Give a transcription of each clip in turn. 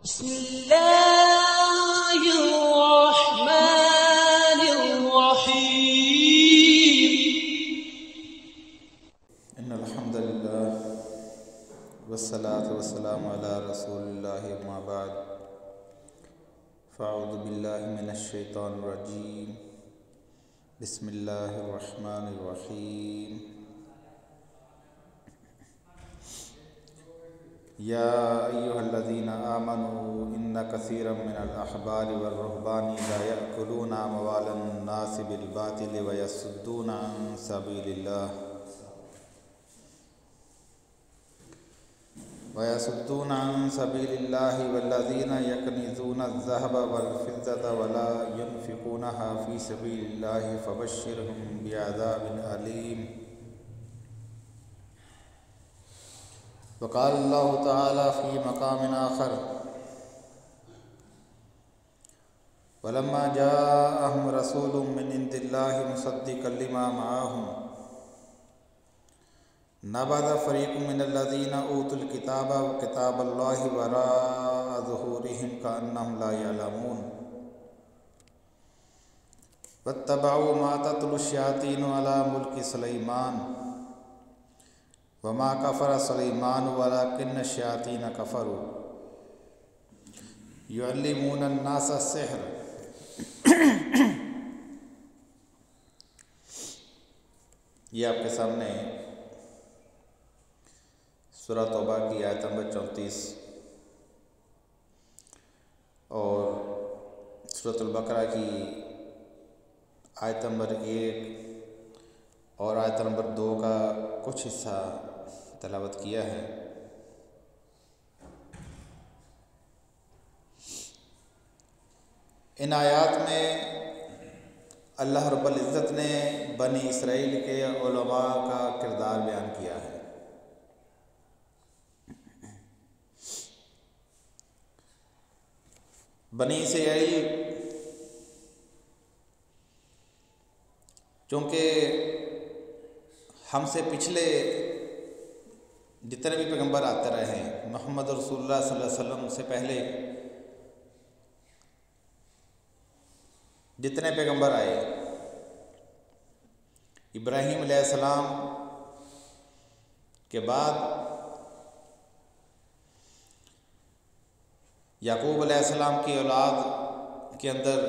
बिस्मिल्लाहिर्रहमानिर्रहीम। इन्नल्हम्दुलिल्लाह वस्सलातु वस्सलामु अला रसूलिल्लाहि अम्मा बाद फ़अऊज़ु बिल्लाहि मिनश शैतानिर रजीम। बिस्मिल्लाहिर्रहमानिर्रहीम। या अय्युहल्लज़ीना आमनू इन्न कसीरम मिनल अहबारि वर रुहबानी ला यअकुलूना अमवालन नासि बिल बातिल व यसुद्दूना अन सबीलिल्लाह वयसुद्दूना अन सबीलिल्लाहि वल्लज़ीना यकनिज़ूना अज़्ज़हब वल फ़िज़्ज़ता वला युनफ़िक़ूनहा फ़ी सबीलिल्लाहि फ़बश्शिरहुम बिअज़ाबिन अलीम। वक़ाल अल्लाहु तआला फ़ी मक़ामिन आख़र वलम्मा जाअहुम रसूलुम मिन इंदिल्लाहि मुसद्दिक़न लिमा मअहुम नबज़ फ़रीक़ुम मिनल्लज़ीना ऊतुल किताब किताबल्लाहि वराअ ज़ुहूरिहिम कअन्नहुम ला यअलमून वत्तबअू मा तत्लु शयातीनु अला मुल्कि सुलैमान वमा कफ़र सुलैमान वलाकिन्न शयातीन कफ़रू युअल्लिमून अन्नास अस्सिह्र। ये आपके सामने सूरह तौबा की आयत नंबर 34 और सूरह बकरा की आयत नंबर 1 और आयत नंबर 2 का कुछ हिस्सा तिलावत किया है। इन आयात में अल्लाह रब्बुल इज़्ज़त ने बनी इसराइल के उलमा का किरदार बयान किया है। बनी इसराइल चूँकि हमसे पिछले जितने भी पैगंबर आते रहे हैं, मोहम्मद रसूलुल्लाह सल्लल्लाहु अलैहि वसल्लम से पहले जितने पैगंबर आए, इब्राहीम अलैहिस्सलाम के बाद याकूब अलैहिस्सलाम की औलाद के अंदर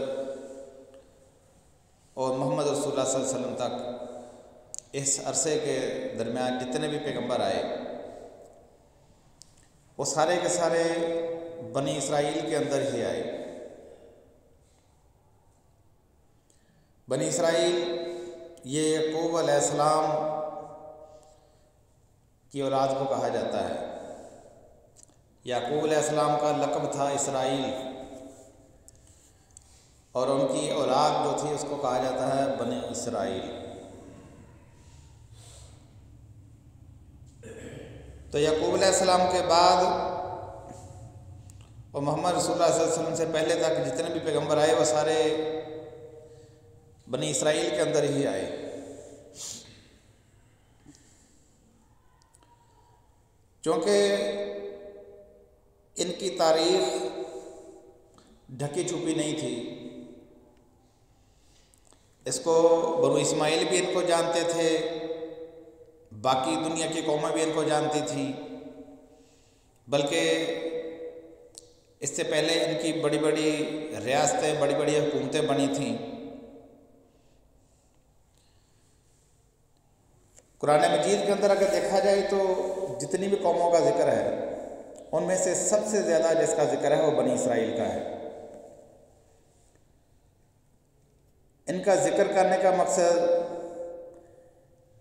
और मोहम्मद रसूलुल्लाह सल्लल्लाहु अलैहि वसल्लम तक इस अरसे के दरमियान जितने भी पैगंबर आए वो सारे के सारे बनी इसराइल के अंदर ही आए। बनी इसराइल ये याकूब अलैहिस्सलाम की औलाद को कहा जाता है। याकूब अलैहिस्सलाम का लक़ब था इसराइल और उनकी औलाद जो थी उसको कहा जाता है बनी इसराइल। तो याकूब अलैहिस्सलाम के बाद और मोहम्मद रसूलुल्लाह सल्लल्लाहु अलैहि वसल्लम से पहले तक जितने भी पैगंबर आए वो सारे बनी इसराइल के अंदर ही आए। क्योंकि इनकी तारीख ढकी छुपी नहीं थी, इसको बनु इस्माइल भी इनको जानते थे, बाकी दुनिया की कौमें भी इनको जानती थी, बल्कि इससे पहले इनकी बड़ी बड़ी रियासतें, बड़ी बड़ी हुकूमतें बनी थीं। कुरान मजीद के अंदर अगर देखा जाए तो जितनी भी कौमों का जिक्र है उनमें से सबसे ज़्यादा जिसका जिक्र है वो बनी इसराइल का है। इनका जिक्र करने का मकसद,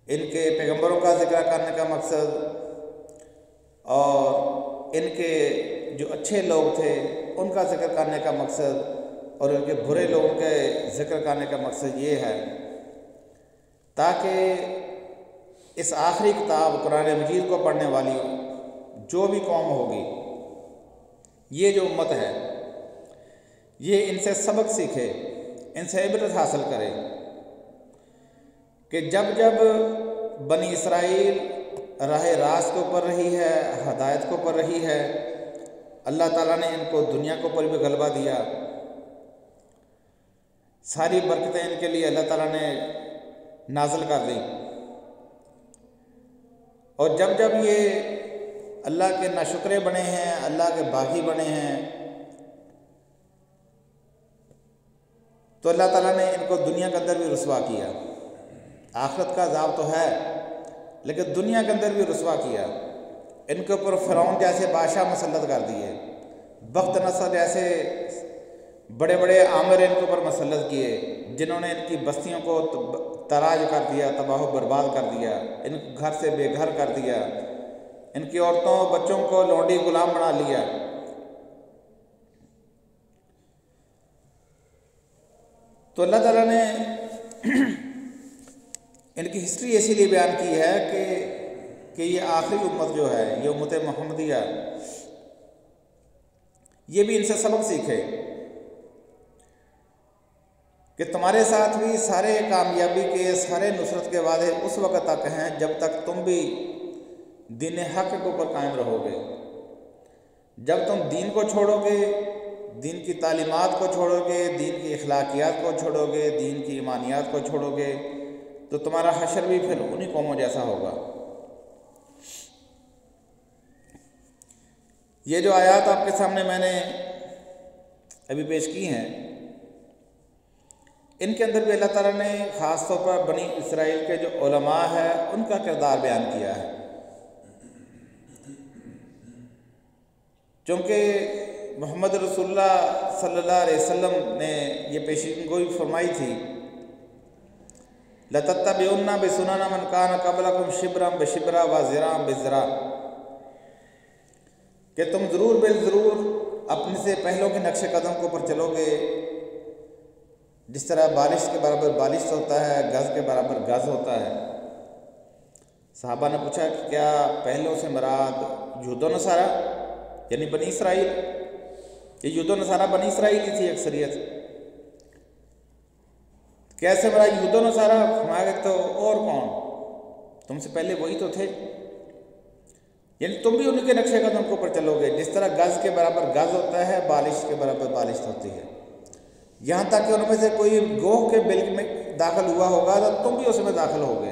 इनके पैगंबरों का जिक्र करने का मकसद और इनके जो अच्छे लोग थे उनका जिक्र करने का मकसद और इनके बुरे लोगों के जिक्र करने का मकसद ये है ताकि इस आखिरी किताब कुरान मजीद को पढ़ने वाली जो भी कौम होगी, ये जो उम्मत है, ये इनसे सबक सीखे, इनसे इबरत हासिल करे कि जब जब बनी इसराइल राह रास्त के ऊपर रही है, हदायत के ऊपर रही है, अल्लाह ताला ने इनको दुनिया के ऊपर भी गलबा दिया। सारी बरकतें इनके लिए अल्लाह ताला ने नाज़िल कर दी। और जब जब ये अल्लाह के नाशुक्रे बने हैं, अल्लाह के बागी बने हैं, तो अल्लाह ताला ने इनको दुनिया के अंदर भी रुसवा किया। आखिरत का अज़ाब तो है, लेकिन दुनिया के अंदर भी रुसवा किया। इनके ऊपर फ़िरौन जैसे बादशाह मुसल्लत कर दिए, बख्त नसर जैसे बड़े बड़े आमिर इनके ऊपर मुसल्लत किए, जिन्होंने इनकी बस्तियों को तराज कर दिया, तबाह बर्बाद कर दिया, इनको घर से बेघर कर दिया, इनकी औरतों बच्चों को लौंडी गुलाम बना लिया। तो अल्लाह ताला ने इनकी हिस्ट्री इसीलिए बयान की है कि ये आखिरी उम्मत जो है, ये उम्मत मोहम्मदिया, ये भी इनसे सबक सीखे कि तुम्हारे साथ भी सारे कामयाबी के, सारे नुसरत के वादे उस वक़्त तक हैं जब तक तुम भी दीन हक़ के ऊपर कायम रहोगे। जब तुम दीन को छोड़ोगे, दीन की तालीमात को छोड़ोगे, दीन की अखलाकियात को छोड़ोगे, दीन की ईमानियात को छोड़ोगे, तो तुम्हारा हशर भी फिर उन्हीं कौमों जैसा होगा। ये जो आयात आपके सामने मैंने अभी पेश की हैं, इनके अंदर भी अल्लाह ताला ने ख़ास तौर पर बनी इसराइल के जो उलमा है उनका किरदार बयान किया है। चूँकि मोहम्मद रसूलुल्लाह सल्लल्लाहु अलैहि वसल्लम ने ये पेशीगोई फरमाई थी, लतत्तबिउन्ना बिसुनन मन कान क़ब्लकुम शिब्रन बिशिब्रा व ज़िराअन बिज़िरा, कि तुम ज़रूर बिलज़रूर अपने से पहलों के नक्शे कदम के ऊपर चलोगे। जिस तरह बारिश के बराबर बारिश होता है, गज़ के बराबर गज़ होता है। सहाबा ने पूछा कि क्या पहलों से मुराद यहूद व नसारा यानी बनी इसराइल? ये यहूद व नसारा बनी इसराइल ही थी अक्सरियत। कैसे मुराद यहूद व नसारा? फरमाया तो और कौन, तुमसे पहले वही तो थे, यानी तुम भी उनके नक्शे कदम के ऊपर चलोगे। जिस तरह गज़ के बराबर गज़ होता है, बारिश के बराबर बारिश होती है। यहाँ तक कि उनमें से कोई गोह के बिल में दाखिल हुआ होगा तो तुम भी उसमें दाखिल होगे।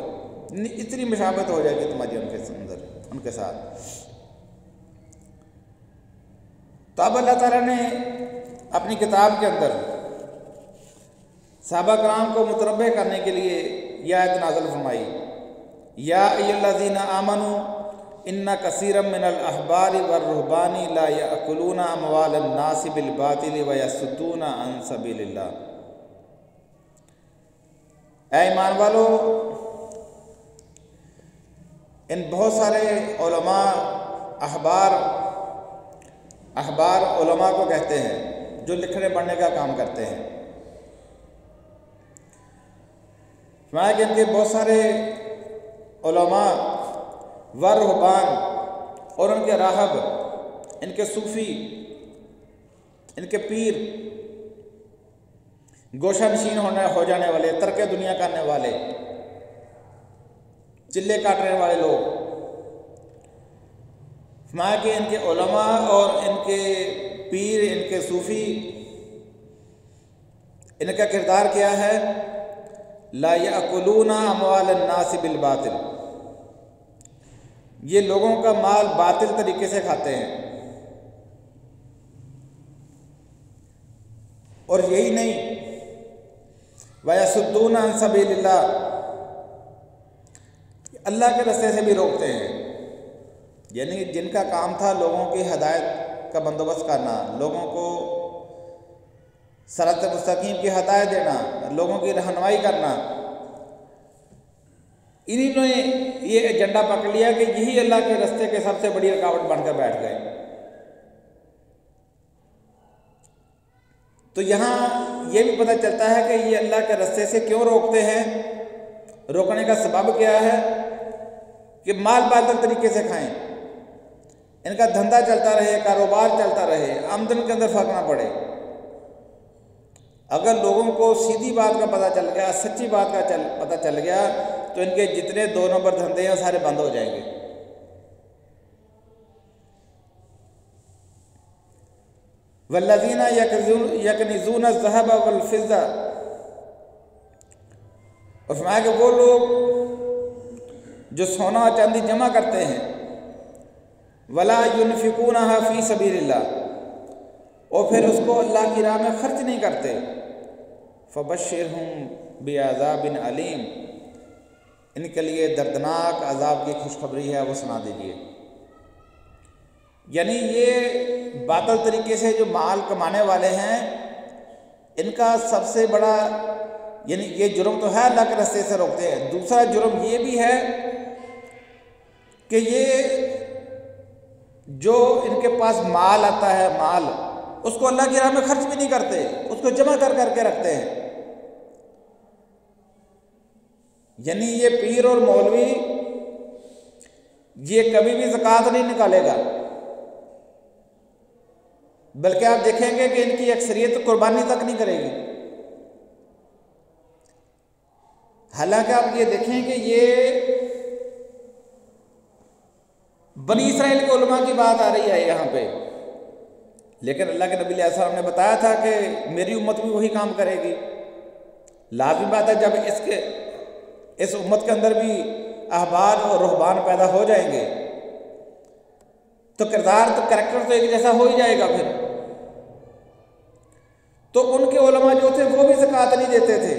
इतनी मुशाबत हो जाएगी तुम्हारी उनके अंदर, उनके साथ। तो अब अल्लाह ताला ने अपनी किताब के अंदर सहाबा कराम को मुतरब्बे करने के लिए यह आयत नाज़िल फरमाई, या अय्युहल्लज़ीना आमनू इन्ना कसीरम मिनल अहबारी वर रुहबानी ला याकुलूना अमवालन नासि बिल बातिल व यसुद्दूना अन सबीलिल्लाह। ऐ ईमान वालो, इन बहुत सारे उलमा, अहबार उलमा को कहते हैं जो लिखने पढ़ने का काम करते हैं। फरमाया कि इनके बहुत सारे उलमा व रुहबान और उनके राहब, इनके सूफ़ी, इनके पीर, गोशा नशीन हो जाने वाले, तर्क दुनिया करने वाले, चिल्ले काटने वाले लोग, फरमाया कि इनके उलमा और इनके पीर, इनके सूफ़ी, इनका किरदार क्या है? ला याकुलूना अमवालन नासि बिल बातिल, ये लोगों का माल बातिल तरीके से खाते हैं। और यही नहीं, वयसुद्दूना अन सबीलिल्लाह, अल्लाह के रास्ते से भी रोकते हैं। यानी जिनका काम था लोगों की हिदायत का बंदोबस्त करना, लोगों को सिरात मुस्तकीम की हिदायत देना, लोगों की रहनुमाई करना, इन्हीं ने ये एजेंडा पकड़ लिया कि यही अल्लाह के रास्ते के सबसे बड़ी रुकावट बनकर बैठ गए। तो यहाँ ये भी पता चलता है कि ये अल्लाह के रास्ते से क्यों रोकते हैं, रोकने का सबब क्या है कि माल बातिल तरीके से खाएं, इनका धंधा चलता रहे, कारोबार चलता रहे, आमदन के अंदर फर्क ना पड़े। अगर लोगों को सीधी बात का पता चल गया, सच्ची बात का पता चल गया, तो इनके जितने 2 नंबर धंधे हैं सारे बंद हो जाएंगे। वल्लज़ीना यकनिज़ून ज़हब वल फ़िज़्ज़ा, और फरमाया कि वो लोग जो सोना और चांदी जमा करते हैं, वला युनफ़िकूनहा फ़ी सबीलिल्लाह, और फिर उसको अल्लाह की राह में खर्च नहीं करते, फ़बश्शिरहुम बिअज़ाबिन अलीम, इनके लिए दर्दनाक अजाब की खुशखबरी है, वो सुना दीजिए। यानी ये बातिल तरीके से जो माल कमाने वाले हैं, इनका सबसे बड़ा, यानी ये जुर्म तो है अल्लाह के रास्ते से रोकते हैं, दूसरा जुर्म ये भी है कि ये जो इनके पास माल आता है, माल उसको अल्लाह की राह में खर्च भी नहीं करते, उसको जमा कर करके रखते हैं। यानी ये पीर और मौलवी ये कभी भी ज़कात नहीं निकालेगा, बल्कि आप देखेंगे कि इनकी अक्सरियत कुर्बानी तक नहीं करेगी। हालांकि आप ये देखें कि ये बनी इसराइल के उलमा की बात आ रही है यहाँ पे, लेकिन अल्लाह के नबी अलैहि सलाम ने बताया था कि मेरी उम्मत भी वही काम करेगी। लाज़मी बात है, जब इस उम्मत के अंदर भी अहबार और रुहबान पैदा हो जाएंगे तो किरदार तो कैरेक्टर तो एक जैसा हो ही जाएगा। फिर तो उनके उलमा जो थे वो भी ज़कात नहीं देते थे,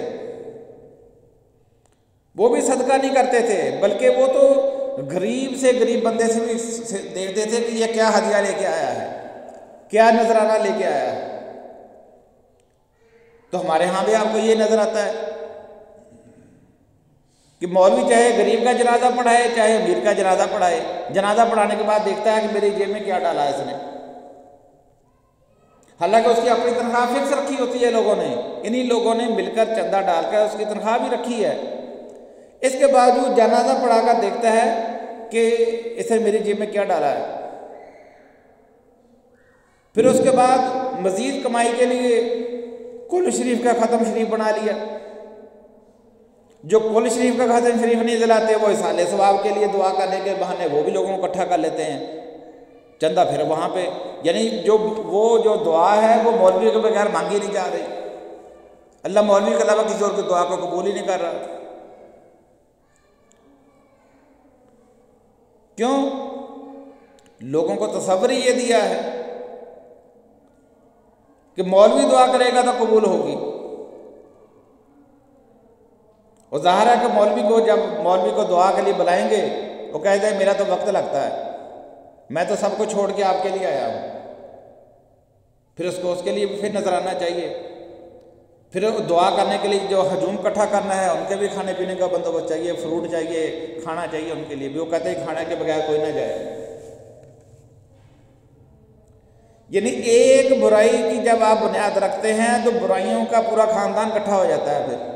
वो भी सदका नहीं करते थे, बल्कि वो तो गरीब से गरीब बंदे से भी देखते थे कि ये क्या हदिया लेके आया है, क्या नजराना लेके आया है। तो हमारे यहाँ भी आपको ये नजर आता है कि मौलवी चाहे गरीब का जनाजा पढ़ाए चाहे अमीर का जनाजा पढ़ाए, जनाजा पढ़ाने के बाद देखता है कि मेरी जेब में क्या डाला है इसने। हालांकि उसकी अपनी तनख्वाह फिक्स रखी होती है लोगों ने, इन्हीं लोगों ने मिलकर चंदा डालकर उसकी तनख्वाह भी रखी है। इसके बावजूद जनाजा पढ़ाकर देखता है कि इसने मेरी जेब में क्या डाला है। फिर उसके बाद मजीद कमाई के लिए कुल शरीफ का ख़त्म शरीफ बना लिया। जो कुल शरीफ का ख़त्म शरीफ नहीं दिलाते वो इसाले सवाब के लिए दुआ करने के बहाने वो भी लोगों को इकट्ठा कर लेते हैं चंदा, फिर वहाँ पे, यानी जो दुआ है वो मौलवी के बगैर मांगी नहीं जा रही। अल्लाह मौलवी के अलावा किसी और की दुआ को कबूल ही नहीं कर रहा। क्यों? लोगों को तसव्वुर ही ये दिया है कि मौलवी दुआ करेगा तो कबूल होगी। और ज़ाहिर है कि मौलवी को, जब मौलवी को दुआ के लिए बुलाएंगे वो कहते हैं मेरा तो वक्त लगता है, मैं तो सबको छोड़ के आपके लिए आया हूँ। फिर उसके लिए फिर नजराना चाहिए, फिर दुआ करने के लिए जो हजूम इकट्ठा करना है उनके भी खाने पीने का बंदोबस्त चाहिए, फ्रूट चाहिए, खाना चाहिए उनके लिए भी। वो कहते हैं खाने के बगैर कोई ना जाए। यानी एक बुराई की जब आप बुनियाद रखते हैं तो बुराइयों का पूरा खानदान इकट्ठा हो जाता है।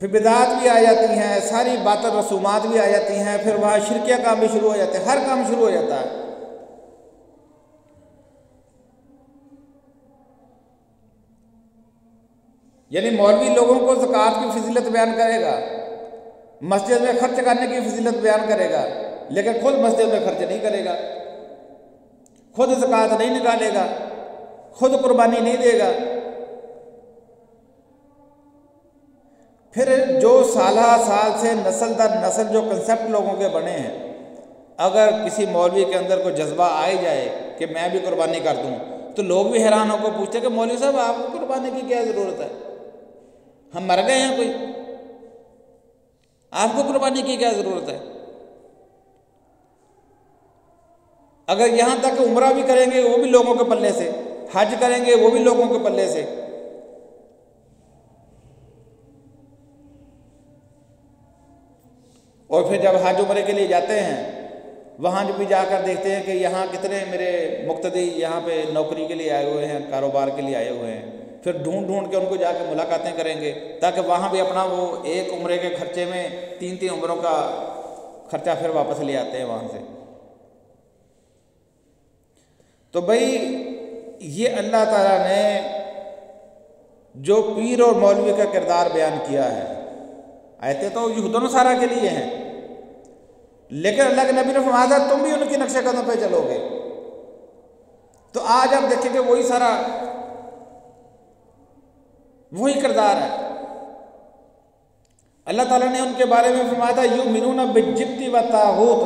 फिर बिदात भी आ जाती हैं, सारी बातें रसूमात भी आ जाती हैं, फिर वहाँ शिरकिया काम भी शुरू हो जाते हैं, हर काम शुरू हो जाता है। यानी मौलवी लोगों को ज़कात की फजीलत बयान करेगा, मस्जिद में खर्च करने की फजीलत बयान करेगा, लेकिन खुद मस्जिद में खर्च नहीं करेगा, खुद ज़कात नहीं निकालेगा, खुद कुर्बानी नहीं देगा। फिर जो साल से नस्ल दर नस्ल जो कंसेप्ट लोगों के बने हैं, अगर किसी मौलवी के अंदर कोई जज्बा आ ही जाए कि मैं भी कुर्बानी कर दूं, तो लोग भी हैरान होकर पूछते कि मौलवी साहब आपको कुर्बानी की क्या ज़रूरत है, हम मर गए हैं कोई, आपको कुर्बानी की क्या ज़रूरत है। अगर यहाँ तक उम्रा भी करेंगे वो भी लोगों के पल्ले से, हज करेंगे वो भी लोगों के पल्ले से, और फिर जब हज उम्रे के लिए जाते हैं वहाँ जब भी जाकर देखते हैं कि यहाँ कितने मेरे मुक्तदी यहाँ पे नौकरी के लिए आए हुए हैं, कारोबार के लिए आए हुए हैं, फिर ढूंढ ढूंढ के उनको जाकर मुलाकातें करेंगे ताकि वहाँ भी अपना वो एक उम्रे के खर्चे में 3-3 उम्रों का खर्चा फिर वापस ले आते हैं वहाँ से। तो भाई ये अल्लाह ताला ने जो पीर और मौलवी का किरदार बयान किया है, आयतें तो यहूद व नसारा के लिए हैं, लेकिन अल्लाह के नबी ने फरमाया तुम भी उनकी नक्शे कदम पे चलोगे। तो आज आप देखेंगे वही सारा वही किरदार है। अल्लाह ताला ने उनके बारे में फरमाया था युमिनूना बिजिब्ति व तागूत,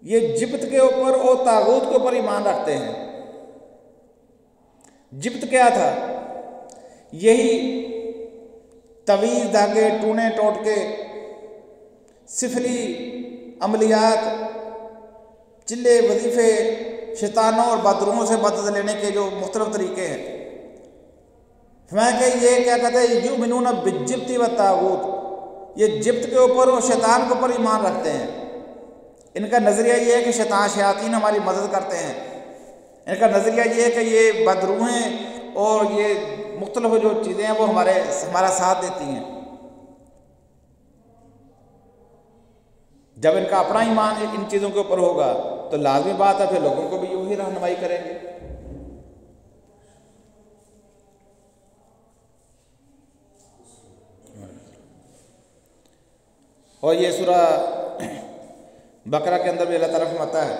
ये जिब्त के ऊपर और तागूत के ऊपर ईमान रखते हैं। जिब्त क्या था? यही तवीज़ धागे, टूने टोटके, सिफली अमलियात, चिल्ले वजीफ़े, शैतानों और बदरूहों से मदद लेने के जो मुख्तलिफ तरीके हैं। मैं कि ये क्या कहते हैं, युमिनूना बिजिब्ति व तागूत, ये जिब्त के ऊपर और शैतान के ऊपर ईमान रखते हैं। इनका नज़रिया ये है कि शैतान हमारी मदद करते हैं। इनका नज़रिया ये है कि ये बदरूहें और ये मुख्तलिफ जो चीज़ें हैं वो हमारा साथ देती हैं। जब इनका अपना ईमान इन चीज़ों के ऊपर होगा तो लाजमी बात है फिर लोगों को भी यूँ ही रहनुमाई करेंगे। और ये सूरा बकरा के अंदर भी अल्लाह ताला फरमाता है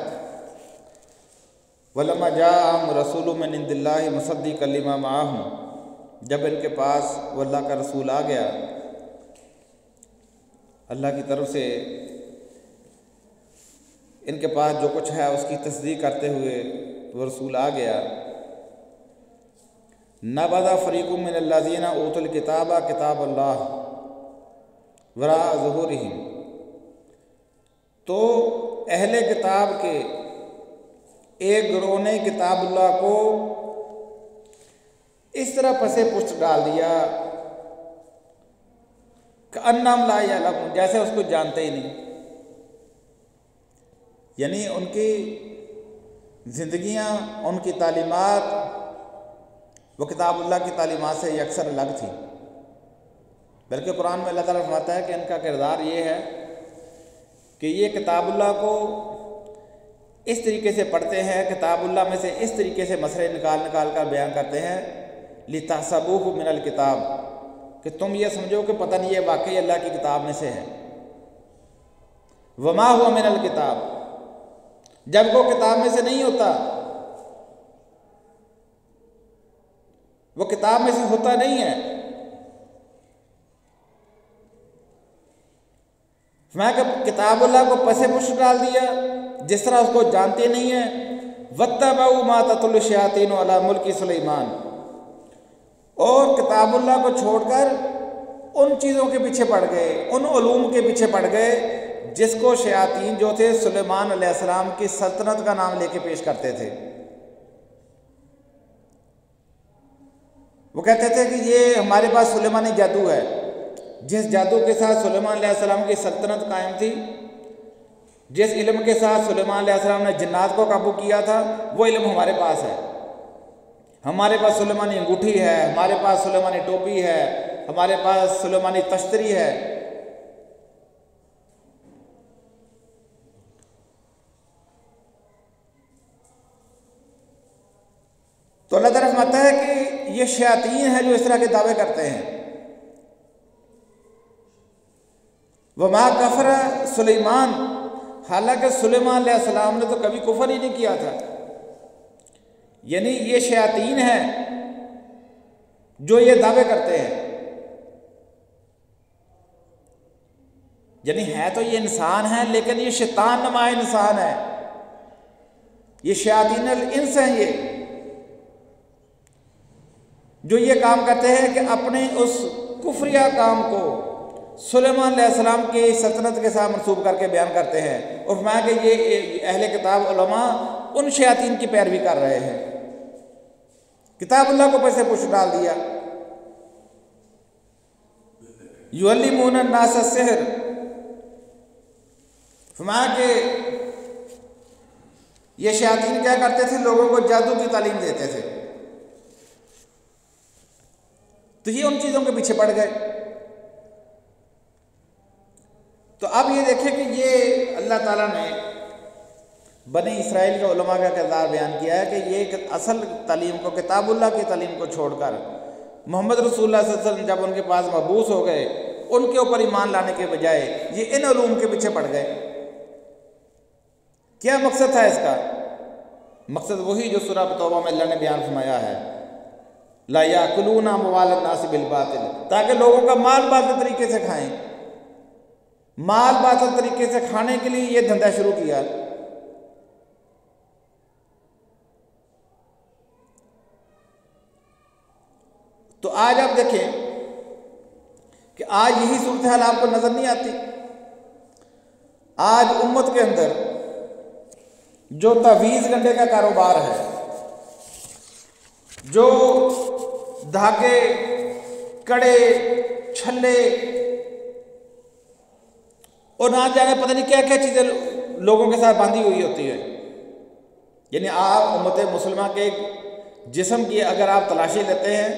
वलम्मा जाअहुम रसूलुम मिन इंदिल्लाहि मुसद्दिक़न लिमा माअहुम, जब इनके पास वो अल्लाह का रसूल आ गया, अल्लाह की तरफ से इनके पास जो कुछ है उसकी तस्दीक करते हुए वो रसूल आ गया। नबज़ फ़रीक़ुम मिनल्लज़ीना ऊतुल किताबा किताबल्लाह वराअ ज़ुहूरिहिम, तो अहले किताब के एक गिरोह ने किताबुल्लाह को इस तरह पसे पुष्ट डाल दिया कअन्नहुम ला यअलमून, जैसे उसको जानते ही नहीं। यानी उनकी ज़िंदगियाँ, उनकी तालीमात वो किताबुल्लाह की तालीमात से अक्सर अलग थी। बल्कि कुरान में अल्लाह ताला फरमाता है कि इनका किरदार ये है कि ये किताबुल्लाह को इस तरीके से पढ़ते हैं, किताबुल्लाह में से इस तरीके से मसले निकाल कर बयान करते हैं लितहसबूहु मिनल किताब, कि तुम ये समझो कि पता नहीं ये वाकई अल्लाह की किताब में से है। वमा हुआ मिनल किताब, जब वो किताब में से नहीं होता, वो किताब में से होता नहीं है। मैं किताबुल्लाह को पसे पुष्ट डाल दिया जिस तरह उसको जानते नहीं है। वत्तबऊ मा ततलु शयातीन अला मुल्की सुलेमान, और किताबुल्लाह को छोड़कर उन चीज़ों के पीछे पड़ गए, उन उलूम के पीछे पड़ गए जिसको शयातीन जो थे सुलेमान अलैहिस्सलाम की सल्तनत का नाम लेके पेश करते थे। वो कहते थे कि ये हमारे पास सुलेमानी जादू है, जिस जादू के साथ सुलेमान अलैहिस्सलाम की सल्तनत कायम थी, जिस इल्म के साथ सुलेमान अलैहिस्सलाम ने जिन्नात को काबू किया था, वो इल्म हमारे पास है। हमारे पास सुलेमानी अंगूठी है, हमारे पास सुलेमानी टोपी है, हमारे पास सुलेमानी तश्तरी है। तो अल्लाह ताला फरमाता है कि ये शयातीन है जो इस तरह के दावे करते हैं। वमा कफर सुलेमान, हालांकि सुलेमान अलैहिस्सलाम ने तो कभी कुफर ही नहीं किया था। यानी ये शयातीन हैं जो ये दावे करते हैं। यानी है तो ये इंसान है, लेकिन ये शैतान नुमा इंसान है। ये शयातीन इंस हैं ये, जो ये काम करते हैं कि अपने उस कुफरिया काम को सुलेमान अलैहिस्सलाम की सल्तनत के साथ मंसूब करके बयान करते हैं। और फरमाया कि ये अहले किताब उलमा उन शयातीन की पैरवी कर रहे हैं। किताबुल्लाह को पैसे पुष्ट डाल दिया। युअल्लिमून अन्नास अस्सिहर, फरमाया कि ये शयातीन क्या करते थे, लोगों को जादू की तालीम देते थे। तो ये उन चीज़ों के पीछे पड़ गए। तो अब ये देखें कि ये अल्लाह ताला ने बनी इसराइल के उलमा का किरदार बयान किया है कि ये असल तालीम को, किताबुल्लाह की तालीम को छोड़कर मोहम्मद रसूलुल्लाह सल्लल्लाहु अलैहि वसल्लम जब उनके पास मबूस हो गए, उनके ऊपर ईमान लाने के बजाय ये इन उलूम के पीछे पड़ गए। क्या मकसद था इसका? मकसद वही जो सूरह तौबा में अल्लाह ने बयान फरमाया है, ला याकुलूना अमवालन नास बिल बातिल, ताकि लोगों का माल बातिल तरीके से खाएं। माल बातिल तरीके से खाने के लिए ये धंधा शुरू किया। तो आज आप देखें कि आज यही सूरत हाल आपको नजर नहीं आती। आज उम्मत के अंदर जो तवीज़ गंडे का कारोबार है, जो धागे, कड़े, छल्ले और ना जाने पता नहीं क्या क्या चीज़ें लोगों के साथ बांधी हुई होती है। यानी आप उम्मत मुसलमान के जिस्म की अगर आप तलाशी लेते हैं,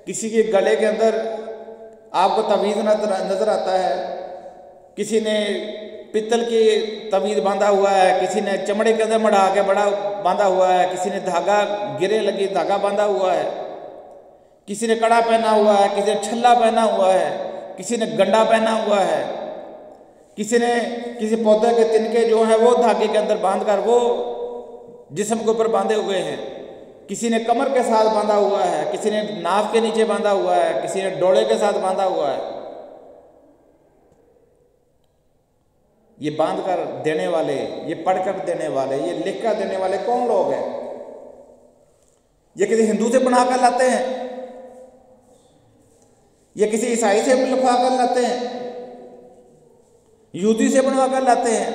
किसी के गले के अंदर आपको तवीज़ नज़र आता है, किसी ने पित्तल की तवीज़ बांधा हुआ है, किसी ने चमड़े के अंदर मढ़ा के बड़ा बांधा हुआ है, किसी ने धागा गिरे लगी धागा बांधा हुआ है, किसी ने कड़ा पहना हुआ है, किसी ने छल्ला पहना हुआ है, किसी ने गंडा पहना हुआ है, किसी ने किसी पौधे के तिनके जो है वो धागे के अंदर बांध कर वो जिस्म के ऊपर बांधे हुए हैं, किसी ने कमर के साथ बांधा हुआ है, किसी ने नाव के नीचे बांधा हुआ है, किसी ने डोले के साथ बांधा हुआ है। ये बांध कर देने वाले, ये पढ़कर देने वाले, ये लिख कर देने वाले कौन लोग हैं? ये किसी हिंदू से बना कर लाते हैं, ये किसी ईसाई से लिखवा कर लाते हैं, यहूदी से बनवा कर लाते हैं।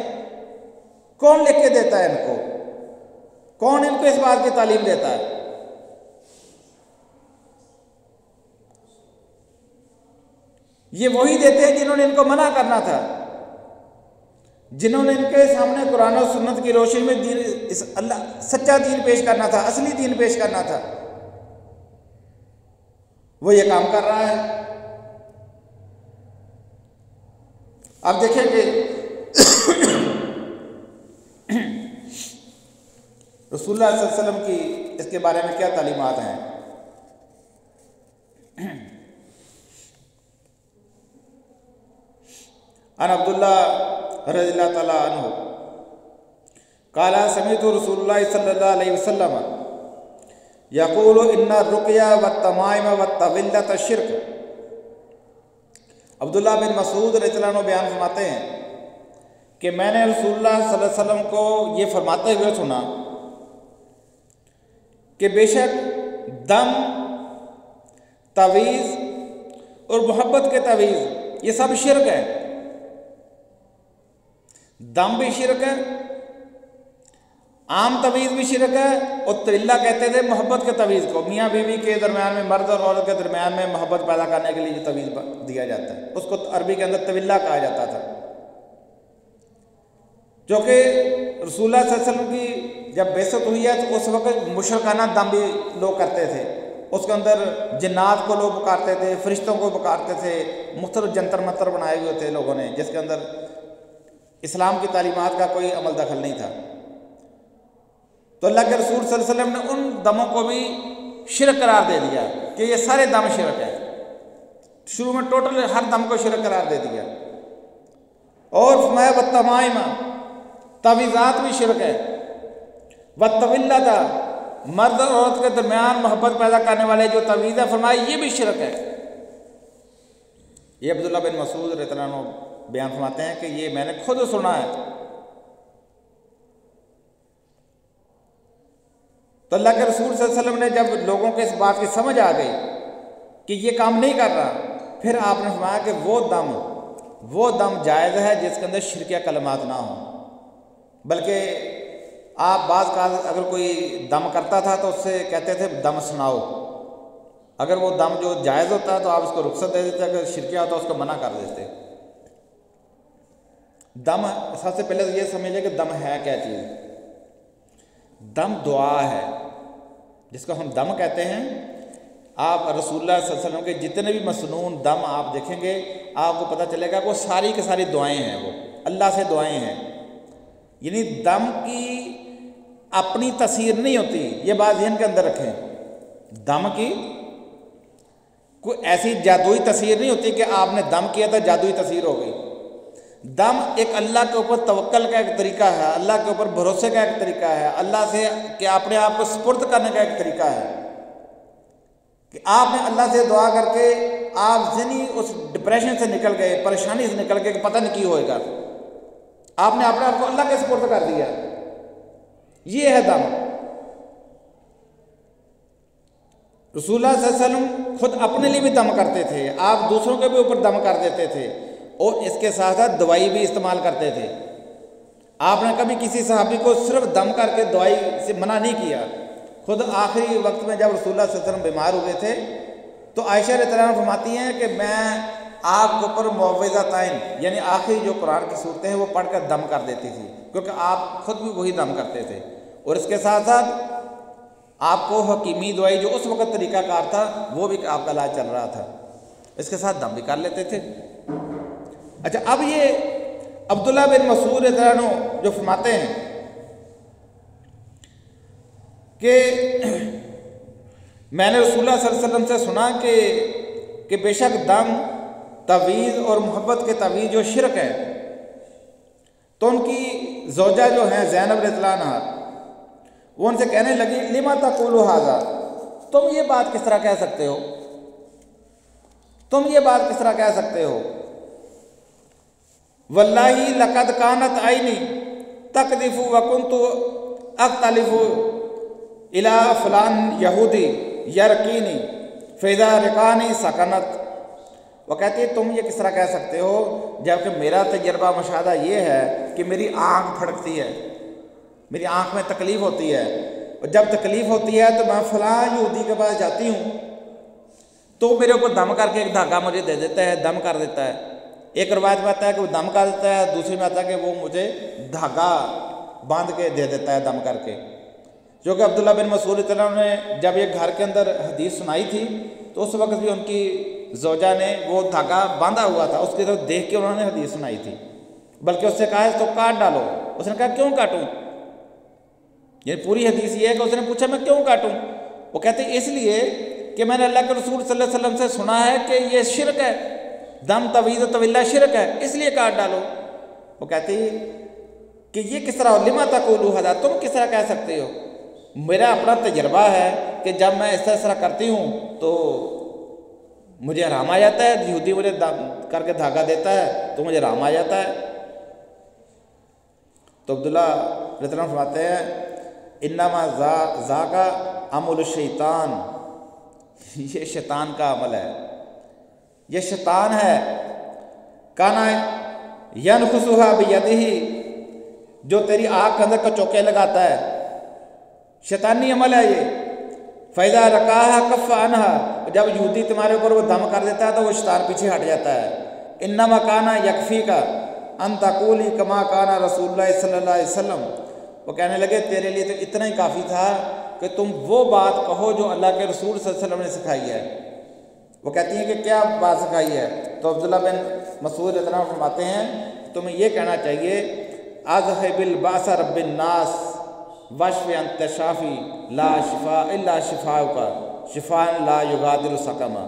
कौन लिख के देता है इनको? कौन इनको इस बात की तालीम देता है? ये वही देते हैं जिन्होंने इनको मना करना था, जिन्होंने इनके सामने कुरान और सुन्नत की रोशनी में दीन, इस अल्लाह सच्चा दीन पेश करना था, असली दीन पेश करना था, वो ये काम कर रहा है। अब देखेंगे रसूलुल्लाह सल्लल्लाहु अलैहि वसल्लम की इसके बारे में क्या तालीमात हैं। अन अब्दुल्लाह रज़ियल्लाहु तआला अन्हु काला समीअतु रसूलुल्लाह सल्लल्लाहु अलैहि वसल्लम यक़ूलु इन्ना रुक़या व तमाइम व तविल्लत शिर्क। अब्दुल्लाह बिन मसूद रज़ियल्लाहु अन्हु बयान फरमाते हैं कि मैंने रसूलुल्लाह सल्लल्लाहु अलैहि वसल्लम को ये फरमाते हुए सुना कि बेशक दम, तवीज़ और मोहब्बत के तवीज़ ये सब शिर्क है। दम भी शिरक है, आम तवीज़ भी शिरक है, और तविल्ला कहते थे मोहब्बत के तवीज़ को। मियाँ बीवी के दरमियान में, मर्द और औरत के दरमियान में मोहब्बत पैदा करने के लिए जो तवीज़ दिया जाता है उसको अरबी के अंदर तविल्ला कहा जाता था। जो कि रसूलुल्लाह सल्लल्लाहु अलैहि वसल्लम की जब बेइज्जत हुई है तो उस वक्त मुशरकाना दम भी लोग करते थे। उसके अंदर जिन्नात को लोग पुकारते थे, फरिश्तों को पुकारते थे, मुख्तलिफ जंतर मंतर बनाए हुए थे लोगों ने, जिसके अंदर इस्लाम की तालीमात का कोई अमल दखल नहीं था। तो अल्लाह के रसूल सल्लल्लाहु अलैहि वसल्लम ने उन दमों को भी शिरक करार दे दिया कि ये सारे दम शिरक है। शुरू में टोटल हर दम को शिरक करार दे दिया। और फरमाया व तमाइम, तवीज़ात भी शिरक है। व तविल्लता, मर्द और औरत के दरमियान मोहब्बत पैदा करने वाले जो तवीज़ है, फरमाया ये भी शिरक है। ये अब्दुल्लाह बिन मसूद रज़ियल्लाहु अन्हु बयान फरमाते हैं कि ये मैंने खुद सुना है। तो अल्लाह के रसूल सल्लल्लाहु अलैहि वसल्लम ने जब लोगों को इस बात की समझ आ गई कि ये काम नहीं कर रहा, फिर आपने फरमाया कि वो दम जायज़ है जिसके अंदर शिरकिया कलमात ना हो। बल्कि आप बाज़ का अगर कोई दम करता था तो उससे कहते थे दम सुनाओ। अगर वो दम जो जायज़ होता तो आप उसको रुख्सत दे देते, अगर शिरकिया होता उसको मना कर देते। दम, सबसे पहले तो ये समझ लें कि दम है क्या चीज़। दम दुआ है जिसको हम दम कहते हैं। आप रसूलुल्लाह सल्लल्लाहु अलैहि वसल्लम के जितने भी मसनून दम आप देखेंगे, आपको पता चलेगा वो सारी की सारी दुआएं हैं, वो अल्लाह से दुआएं हैं। यानी दम की अपनी तसीर नहीं होती, ये बात ज़हन के अंदर रखें। दम की कोई ऐसी जादुई तसीर नहीं होती कि आपने दम किया था जादुई तसीर हो गई। दम एक अल्लाह के ऊपर तवक्कल का एक तरीका है, अल्लाह के ऊपर भरोसे का एक तरीका है, अल्लाह से कि अपने आप को सुपुर्द करने का एक तरीका है कि आपने अल्लाह से दुआ करके आप जनी उस डिप्रेशन से निकल गए, परेशानी से निकल गए कि पता नहीं की होएगा, आपने अपने आप को अल्लाह के सुपुर्द कर दिया। ये है दम। रसूलुल्लाह सल्लल्लाहु अलैहि वसल्लम खुद अपने लिए भी दम करते थे, आप दूसरों के भी ऊपर दम कर देते थे और इसके साथ साथ दवाई भी इस्तेमाल करते थे। आपने कभी किसी सहाबी को सिर्फ दम करके दवाई से मना नहीं किया। खुद आखिरी वक्त में जब रसूलुल्लाह सल्लल्लाहु अलैहि वसल्लम बीमार हुए थे तो आयशा रज़ियल्लाहु अन्हा फरमाती हैं कि मैं आपके ऊपर मुअव्विज़ातैन यानी आखिरी जो कुरान की सूरतें हैं वो पढ़कर दम कर देती थी, क्योंकि आप खुद भी वही दम करते थे। और इसके साथ साथ आपको हकीमी दवाई जो उस वक्त तरीक़ाकार था वो भी आपका इलाज चल रहा था, इसके साथ दम भी कर लेते थे। अच्छा, अब ये अब्दुल्लाह बिन मसूद रज़ियल्लाहु अन्हु जो फरमाते हैं कि मैंने रसूलुल्लाह सल्लल्लाहु अलैहि वसल्लम से सुना कि बेशक दम, तवीज़ और मोहब्बत के तवीज़ जो शिरक है, तो उनकी ज़ौजा जो है ज़ैनब रज़ियल्लाहु अन्हा वो उनसे कहने लगी लिमा तक़ूलु हाज़ा, तुम ये बात किस तरह कह सकते हो, तुम ये बात किस तरह कह सकते हो। वल्लाही लक़द कानत आइनी तक़दिफ़ु व कुन्तु अख्तलिफ़ु इला फ़लान यहूदी यरकीनी फ़ैज़ा रिकानी सकनत। वो कहती है तुम ये किस तरह कह सकते हो जबकि मेरा तजर्बा मुशाहदा ये है कि मेरी आँख फड़कती है, मेरी आँख में तकलीफ़ होती है, और जब तकलीफ़ होती है तो मैं फ़लाँ यहूदी के पास जाती हूँ तो मेरे ऊपर दम करके एक धागा मुझे दे देता है, दम कर देता है। एक रवायत में आता है कि वो दम कर देता है, दूसरी में आता है कि वो मुझे धागा बांध के दे देता है दम करके। जो कि अब्दुल्लाह बिन मसूद रज़ियल्लाहु अन्हु ने जब ये घर के अंदर हदीस सुनाई थी तो उस वक्त भी उनकी ज़ौजा ने वो धागा बांधा हुआ था, उसकी तरफ देख के उन्होंने हदीस सुनाई थी, बल्कि उससे कहा तो काट डालो। उसने कहा क्यों काटूँ, ये पूरी हदीस ये है कि उसने पूछा मैं क्यों काटूँ। वो कहते इसलिए कि मैंने अल्लाह के रसूल सल्लल्लाहु अलैहि वसल्लम से सुना है कि ये शिरक है, दम तवीज़ तविल्ला शिरक है, इसलिए काट डालो। वो कहती कि ये किस तरह, लिमा तक़ूलु हाज़ा, तुम किस तरह कह सकते हो। मेरा अपना तजर्बा है कि जब मैं इस तरह करती हूँ तो मुझे आराम आ जाता है, यहूदी मुझे दम करके धागा देता है तो मुझे आराम आ जाता है। तो अब्दुल्लाह रज़ियल्लाहु अन्हु फरमाते हैं इन्नमा ज़ाका अमल शैतान, ये शैतान का अमल है, ये शैतान है। काना यनखुसुहा बियदिही, जो तेरी आँख के अंदर कचौके लगाता है, शैतानी अमल है ये। फ़ैज़ा रकाहा कफ़्फ़ा अनहा, जब यहूदी तुम्हारे ऊपर वो दम कर देता है तो वो शैतान पीछे हट जाता है। इन्नमा काना यकफ़ीका अन तक़ूली कमा काना रसूलुल्लाह सल्लल्लाहु अलैहि वसल्लम, वो कहने लगे तेरे लिए तो इतना ही काफ़ी था कि तुम वो बात कहो जो अल्लाह के रसूल सल्लल्लाहु अलैहि वसल्लम ने सिखाई है। वो कहती हैं कि क्या बात सिखाई है। तो अब्दुल्लाह बिन मसूद रज़ियल्लाहु अन्हु फरमाते हैं तुम्हें ये कहना चाहिए अज़हिबिल बासा रब्बिन नास वशफ़ अंत शाफ़ी ला शिफा इल्ला शिफाउका शिफान ला युगादिरु सकमा।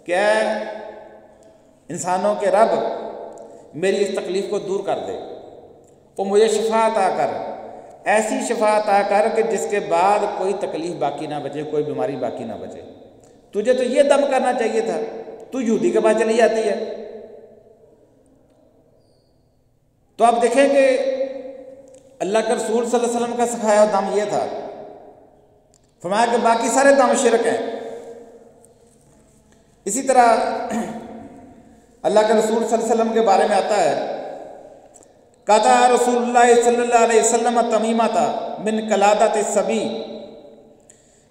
क्या इंसानों के रब मेरी इस तकलीफ़ को दूर कर दे, वो मुझे शिफा अता कर, ऐसी शिफा अता कर कि जिसके बाद कोई तकलीफ़ बाकी ना बचे, कोई बीमारी बाकी ना बचे। तुझे तो ये दम करना चाहिए था, तू यहूदी के पास चली जाती है। तो आप देखें कि अल्लाह के रसूल सल्लल्लाहु अलैहि वसल्लम का सिखाया दम ये था। फरमाया कि बाकी सारे दम शिरक हैं। इसी तरह अल्लाह के रसूल सल्लल्लाहु अलैहि वसल्लम के बारे में आता है कहता रसूलुल्लाह सल्लल्लाहु अलैहि वसल्लम तमीमता मिन कलादत सभी,